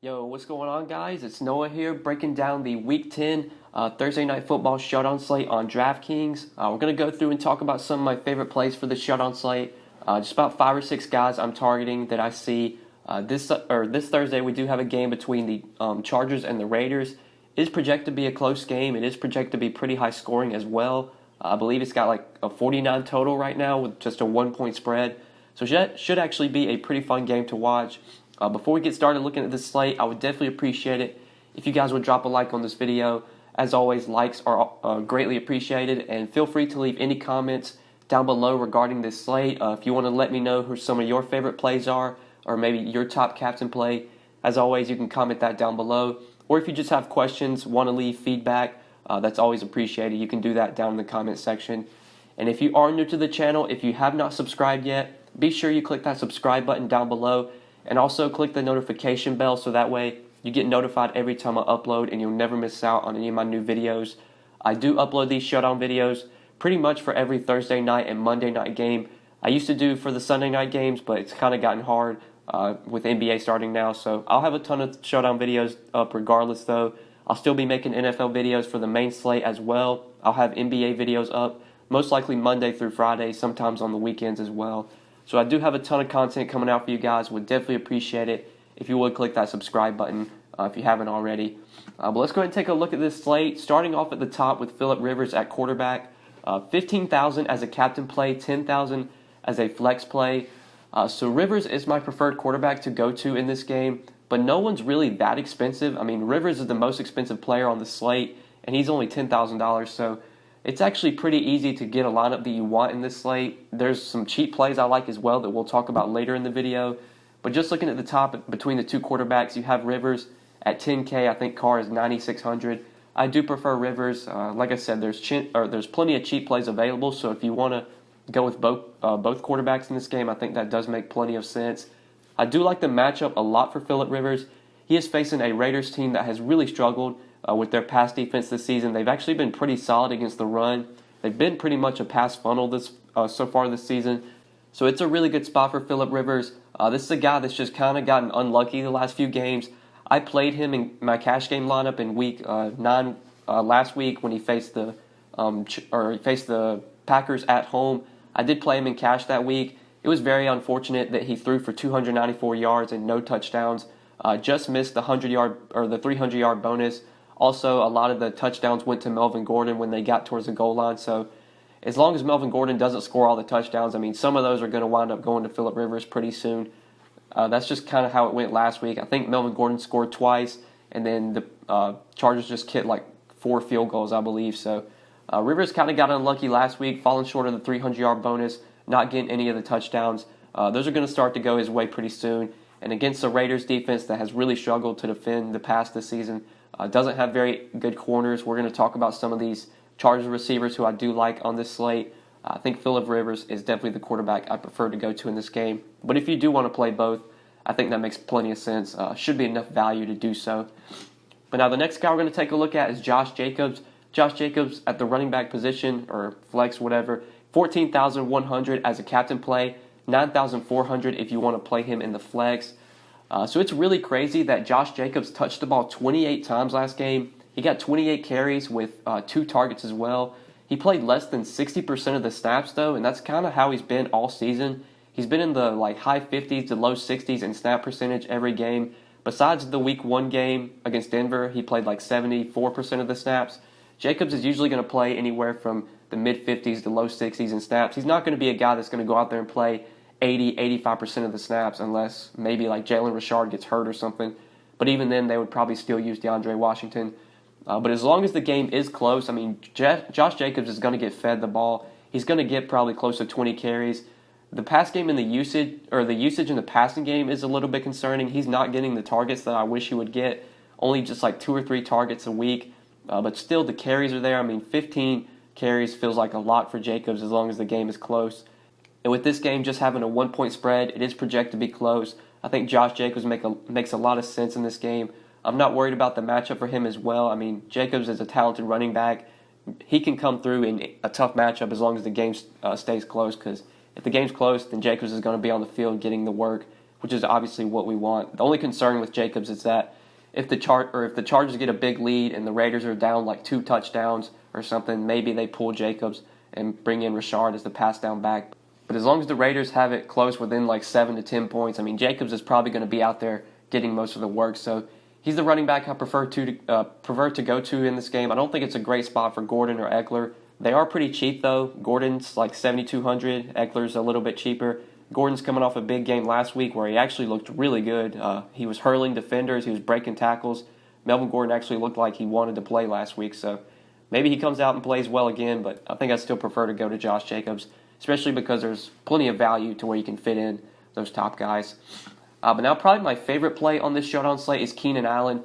Yo, what's going on, guys? It's Noah here, breaking down the Week 10 Thursday Night Football Showdown slate on Draftkings. We're going to go through and talk about some of my favorite plays for the Showdown slate. Just about 5 or 6 guys I'm targeting that I see this Thursday. We do have a game between the Chargers and the Raiders. It is projected to be a close game. It is projected to be pretty high scoring as well. I believe it's got like a 49 total right now with just a 1-point spread. So it should actually be a pretty fun game to watch. Before we get started looking at this slate, I would definitely appreciate it if you guys would drop a like on this video. As always, likes are greatly appreciated, and feel free to leave any comments down below regarding this slate. If you want to let me know who some of your favorite plays are, or maybe your top captain play, as always, you can comment that down below. Or if you just have questions, want to leave feedback, that's always appreciated. You can do that down in the comment section. And if you are new to the channel, if you have not subscribed yet, be sure you click that subscribe button down below. And also click the notification bell so that way you get notified every time I upload and you'll never miss out on any of my new videos. I do upload these showdown videos pretty much for every Thursday night and Monday night game. I used to do for the Sunday night games, but it's kind of gotten hard with NBA starting now. So I'll have a ton of showdown videos up regardless though. I'll still be making NFL videos for the main slate as well. I'll have NBA videos up most likely Monday through Friday, sometimes on the weekends as well. So I do have a ton of content coming out for you guys. Would definitely appreciate it if you would click that subscribe button if you haven't already. But let's go ahead and take a look at this slate. Starting off at the top with Phillip Rivers at quarterback. 15,000 as a captain play, 10,000 as a flex play. So Rivers is my preferred quarterback to go to in this game, but no one's really that expensive. I mean, Rivers is the most expensive player on the slate, and he's only $10,000. So it's actually pretty easy to get a lineup that you want in this slate. There's some cheap plays I like as well that we'll talk about later in the video. But just looking at the top between the two quarterbacks, you have Rivers at 10K. I think Carr is 9,600. I do prefer Rivers. Like I said, there's plenty of cheap plays available. So if you want to go with both quarterbacks in this game, I think that does make plenty of sense. I do like the matchup a lot for Phillip Rivers. He is facing a Raiders team that has really struggled with their pass defense this season. They've actually been pretty solid against the run. They've been pretty much a pass funnel so far this season. So it's a really good spot for Phillip Rivers. This is a guy that's just kind of gotten unlucky the last few games. I played him in my cash game lineup in week 9 last week when he faced the Packers at home. I did play him in cash that week. It was very unfortunate that he threw for 294 yards and no touchdowns. Just missed the 300-yard bonus. Also, a lot of the touchdowns went to Melvin Gordon when they got towards the goal line. So as long as Melvin Gordon doesn't score all the touchdowns, I mean, some of those are going to wind up going to Phillip Rivers pretty soon. That's just kind of how it went last week. I think Melvin Gordon scored twice, and then the Chargers just kicked like 4 field goals, I believe. So Rivers kind of got unlucky last week, falling short of the 300-yard bonus, not getting any of the touchdowns. Those are going to start to go his way pretty soon. And against the Raiders defense that has really struggled to defend the pass this season, doesn't have very good corners. We're going to talk about some of these Chargers receivers who I do like on this slate. I think Phillip Rivers is definitely the quarterback I prefer to go to in this game. But if you do want to play both, I think that makes plenty of sense. Should be enough value to do so. But now the next guy we're going to take a look at is Josh Jacobs. Josh Jacobs at the running back position, or flex, whatever, 14,100 as a captain play, 9,400 if you want to play him in the flex. So it's really crazy that Josh Jacobs touched the ball 28 times last game. He got 28 carries with 2 targets as well. He played less than 60% of the snaps though, and that's kind of how he's been all season. He's been in the high 50s to low 60s in snap percentage every game. Besides the week 1 game against Denver, he played 74% of the snaps. Jacobs is usually going to play anywhere from the mid 50s to low 60s in snaps. He's not going to be a guy that's going to go out there and play 85% of the snaps unless maybe Jalen Richard gets hurt or something. But even then, they would probably still use DeAndre Washington. But as long as the game is close, I mean, Josh Jacobs is going to get fed the ball. He's going to get probably close to 20 carries. The pass game and the usage in the passing game is a little bit concerning. He's not getting the targets that I wish he would get. Only just 2 or 3 targets a week. But still, the carries are there. I mean, 15 carries feels like a lot for Jacobs as long as the game is close. And with this game just having a 1-point spread, it is projected to be close. I think Josh Jacobs makes a lot of sense in this game. I'm not worried about the matchup for him as well. I mean, Jacobs is a talented running back. He can come through in a tough matchup as long as the game stays close, because if the game's close, then Jacobs is going to be on the field getting the work. which is obviously what we want. The only concern with Jacobs is that if the Chargers get a big lead and the Raiders are down like 2 touchdowns or something, maybe they pull Jacobs and bring in Richard as the pass down back. But as long as the Raiders have it close within like 7 to 10 points, I mean, Jacobs is probably going to be out there getting most of the work. So he's the running back I prefer to go to in this game. I don't think it's a great spot for Gordon or Eckler. They are pretty cheap though. Gordon's like 7,200. Eckler's a little bit cheaper. Gordon's coming off a big game last week where he actually looked really good. He was hurling defenders. He was breaking tackles. Melvin Gordon actually looked like he wanted to play last week. So maybe he comes out and plays well again, but I think I still prefer to go to Josh Jacobs, especially because there's plenty of value to where you can fit in those top guys. But now probably my favorite play on this showdown slate is Keenan Allen.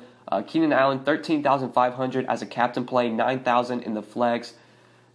Keenan Allen, 13,500 as a captain play, 9,000 in the flex.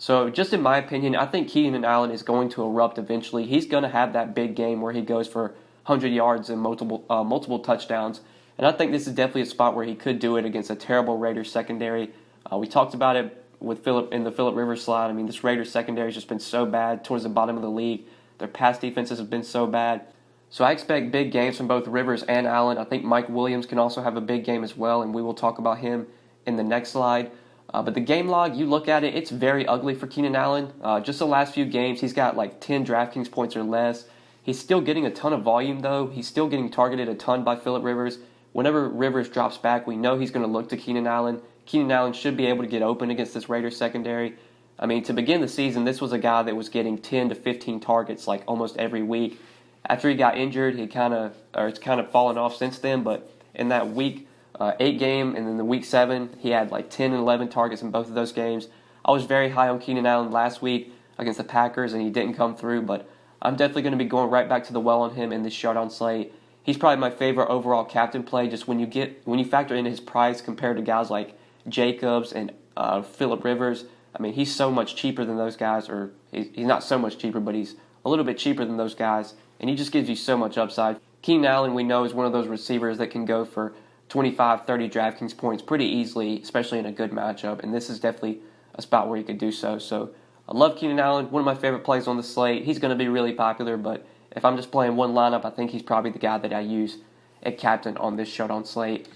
So just in my opinion, I think Keenan Allen is going to erupt eventually. He's going to have that big game where he goes for 100 yards and multiple touchdowns. And I think this is definitely a spot where he could do it against a terrible Raiders secondary. We talked about it with Phillip in the Phillip Rivers slide. I mean, this Raiders secondary has just been so bad towards the bottom of the league. Their pass defenses have been so bad. So I expect big games from both Rivers and Allen. I think Mike Williams can also have a big game as well, and we will talk about him in the next slide. But the game log, you look at it, it's very ugly for Keenan Allen. Just the last few games, he's got like 10 Draftkings points or less. He's still getting a ton of volume, though. He's still getting targeted a ton by Phillip Rivers. Whenever Rivers drops back, we know he's going to look to Keenan Allen. Keenan Allen should be able to get open against this Raiders secondary. I mean, to begin the season, this was a guy that was getting 10 to 15 targets like almost every week. After he got injured, it's kind of fallen off since then. But in that week 8 game and then the week 7, he had like 10 and 11 targets in both of those games. I was very high on Keenan Allen last week against the Packers, and he didn't come through. But I'm definitely going to be going right back to the well on him in this showdown slate. He's probably my favorite overall captain play. Just when you factor in his price compared to guys like Jacobs and Phillip Rivers, I mean, he's so much cheaper than those guys, or he's not so much cheaper, but he's a little bit cheaper than those guys, and he just gives you so much upside. Keenan Allen, we know, is one of those receivers that can go for 25, 30 DraftKings points pretty easily, especially in a good matchup, and this is definitely a spot where he could do so. So I love Keenan Allen, one of my favorite plays on the slate. He's going to be really popular, but if I'm just playing one lineup, I think he's probably the guy that I use at captain on this showdown slate.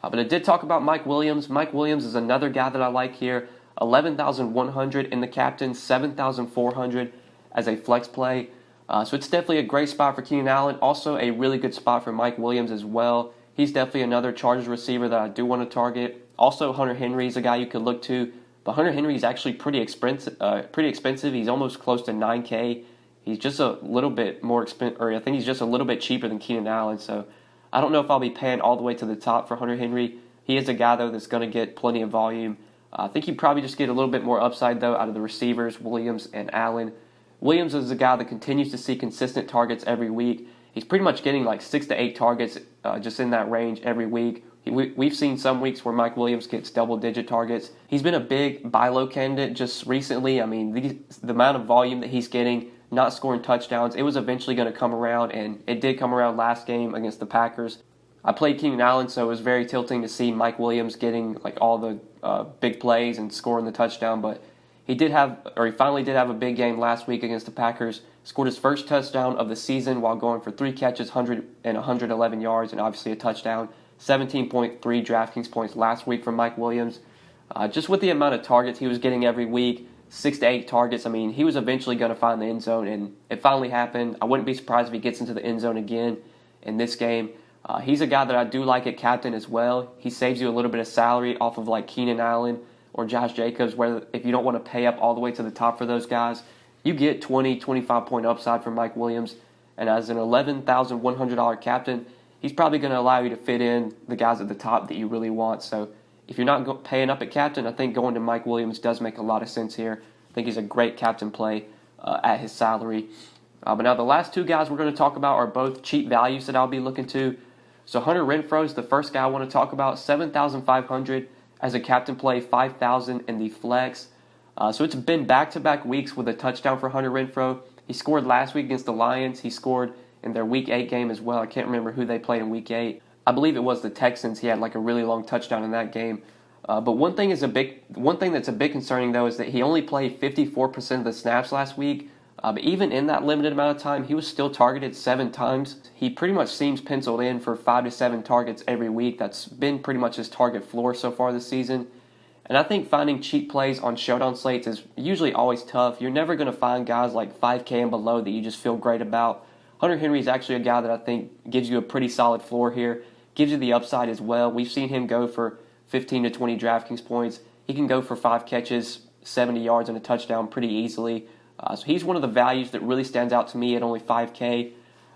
But I did talk about Mike Williams. Mike Williams is another guy that I like here. 11,100 in the captain, 7,400 as a flex play. So it's definitely a great spot for Keenan Allen. Also a really good spot for Mike Williams as well. He's definitely another Chargers receiver that I do want to target. Also, Hunter Henry is a guy you could look to. But Hunter Henry is actually pretty expensive. He's almost close to $9K. He's just a little bit more expensive, or I think he's just a little bit cheaper than Keenan Allen. So I don't know if I'll be paying all the way to the top for Hunter Henry. He is a guy, though, that's going to get plenty of volume. I think you probably just get a little bit more upside, though, out of the receivers, Williams and Allen. Williams is a guy that continues to see consistent targets every week. He's pretty much getting like 6 to 8 targets just in that range every week. We've seen some weeks where Mike Williams gets double-digit targets. He's been a big buy low candidate just recently. I mean, the amount of volume that he's getting, not scoring touchdowns, it was eventually going to come around, and it did come around last game against the Packers. I played Keenan Allen, so it was very tilting to see Mike Williams getting like all the big plays and scoring the touchdown, but he finally did have a big game last week against the Packers. Scored his first touchdown of the season while going for 3 catches, 111 yards, and obviously a touchdown. 17.3 DraftKings points last week from Mike Williams. Just with the amount of targets he was getting every week, 6 to 8 targets, I mean, he was eventually going to find the end zone, and it finally happened. I wouldn't be surprised if he gets into the end zone again in this game. He's a guy that I do like at captain as well. He saves you a little bit of salary off of like Keenan Allen or Josh Jacobs, where if you don't want to pay up all the way to the top for those guys, you get 20, 25 point upside from Mike Williams. And as an $11,100 captain, he's probably going to allow you to fit in the guys at the top that you really want. So if you're not paying up at captain, I think going to Mike Williams does make a lot of sense here. I think he's a great captain play at his salary. But now the last 2 guys we're going to talk about are both cheap values that I'll be looking to. So Hunter Renfrow is the first guy I want to talk about, 7,500 as a captain play, 5,000 in the flex. So it's been back-to-back weeks with a touchdown for Hunter Renfrow. He scored last week against the Lions. He scored in their Week 8 game as well. I can't remember who they played in Week 8. I believe it was the Texans. He had like a really long touchdown in that game. But one thing that's a bit concerning though is that he only played 54% of the snaps last week. But even in that limited amount of time, he was still targeted 7 times. He pretty much seems penciled in for 5 to 7 targets every week. That's been pretty much his target floor so far this season. And I think finding cheap plays on showdown slates is usually always tough. You're never going to find guys like 5K and below that you just feel great about. Hunter Henry is actually a guy that I think gives you a pretty solid floor here, gives you the upside as well. We've seen him go for 15 to 20 DraftKings points. He can go for 5 catches, 70 yards, and a touchdown pretty easily. So he's one of the values that really stands out to me at only 5K.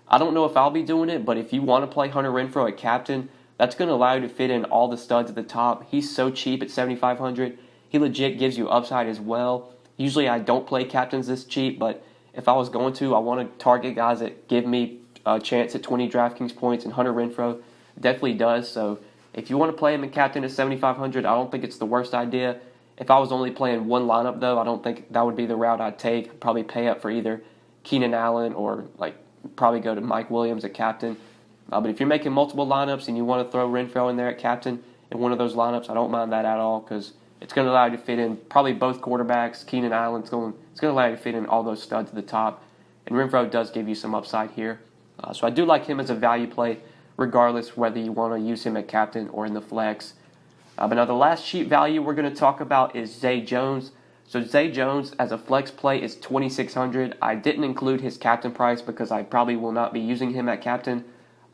I don't know if I'll be doing it, but if you want to play Hunter Renfrow at captain, that's going to allow you to fit in all the studs at the top. He's so cheap at $7,500. He legit gives you upside as well. Usually I don't play captains this cheap, but if I was going to, I want to target guys that give me a chance at 20 DraftKings points, and Hunter Renfrow definitely does. So if you want to play him in captain at $7,500, I don't think it's the worst idea. If I was only playing one lineup, though, I don't think that would be the route I'd take. I'd probably pay up for either Keenan Allen or probably go to Mike Williams at captain. But if you're making multiple lineups and you want to throw Renfrow in there at captain in one of those lineups, I don't mind that at all because it's going to allow you to fit in probably both quarterbacks. Keenan Allen's it's going to allow you to fit in all those studs at the top. And Renfrow does give you some upside here. So I do like him as a value play, regardless whether you want to use him at captain or in the flex. But now the last cheap value we're going to talk about is Zay Jones. So Zay Jones as a flex play is $2,600. I didn't include his captain price because I probably will not be using him at captain.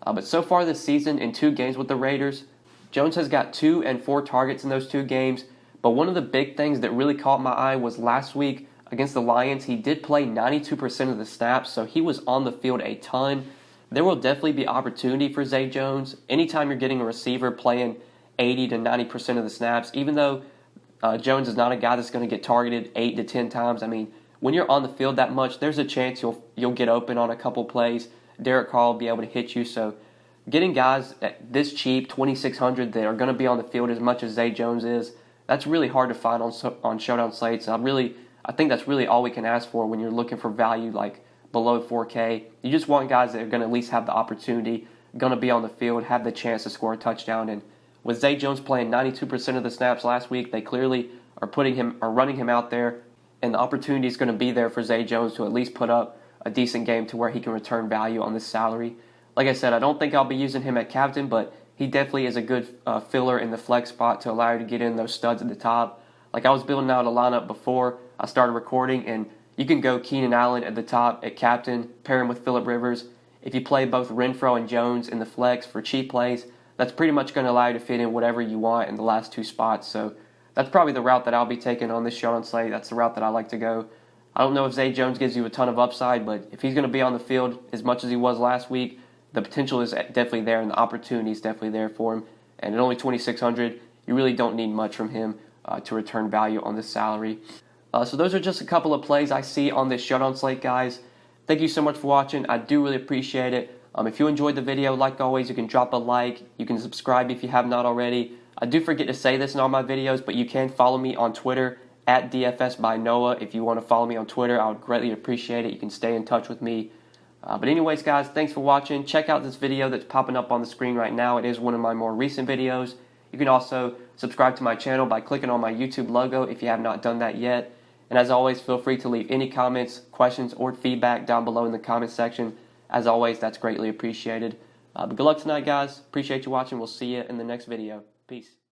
But so far this season, in 2 games with the Raiders, Jones has got 2 and 4 targets in those 2 games. But one of the big things that really caught my eye was last week against the Lions. He did play 92% of the snaps, so he was on the field a ton. There will definitely be opportunity for Zay Jones. Anytime you're getting a receiver playing 80 to 90% of the snaps, even though Jones is not a guy that's going to get targeted 8 to 10 times. I mean, when you're on the field that much, there's a chance you'll get open on a couple plays. Derek Carr will be able to hit you. So getting guys at this cheap, $2,600, that are going to be on the field as much as Zay Jones is, that's really hard to find on showdown slates. I think that's really all we can ask for when you're looking for value like below 4K. You just want guys that are going to at least have the opportunity, going to be on the field, have the chance to score a touchdown. And with Zay Jones playing 92% of the snaps last week, they clearly are running him out there, and the opportunity is going to be there for Zay Jones to at least put up a decent game to where he can return value on this salary. Like I said, I don't think I'll be using him at captain, but he definitely is a good filler in the flex spot to allow you to get in those studs at the top. Like I was building out a lineup before I started recording, and you can go Keenan Allen at the top at captain, pair him with Phillip Rivers. If you play both Renfrow and Jones in the flex for cheap plays, that's pretty much going to allow you to fit in whatever you want in the last 2 spots. So that's probably the route that I'll be taking on this showdown slate. That's the route that I like to go. I don't know if Zay Jones gives you a ton of upside, but if he's going to be on the field as much as he was last week, the potential is definitely there and the opportunity is definitely there for him. And at only $2,600, you really don't need much from him to return value on this salary. So those are just a couple of plays I see on this showdown slate, guys. Thank you so much for watching. I do really appreciate it. If you enjoyed the video, like always, you can drop a like. You can subscribe if you have not already. I do forget to say this in all my videos, but you can follow me on Twitter at DFS by Noah. If you want to follow me on Twitter, I would greatly appreciate it. You can stay in touch with me. But anyways, guys, thanks for watching. Check out this video that's popping up on the screen right now. It is one of my more recent videos. You can also subscribe to my channel by clicking on my YouTube logo if you have not done that yet. And as always, feel free to leave any comments, questions, or feedback down below in the comment section. As always, that's greatly appreciated. But good luck tonight, guys. Appreciate you watching. We'll see you in the next video. Peace.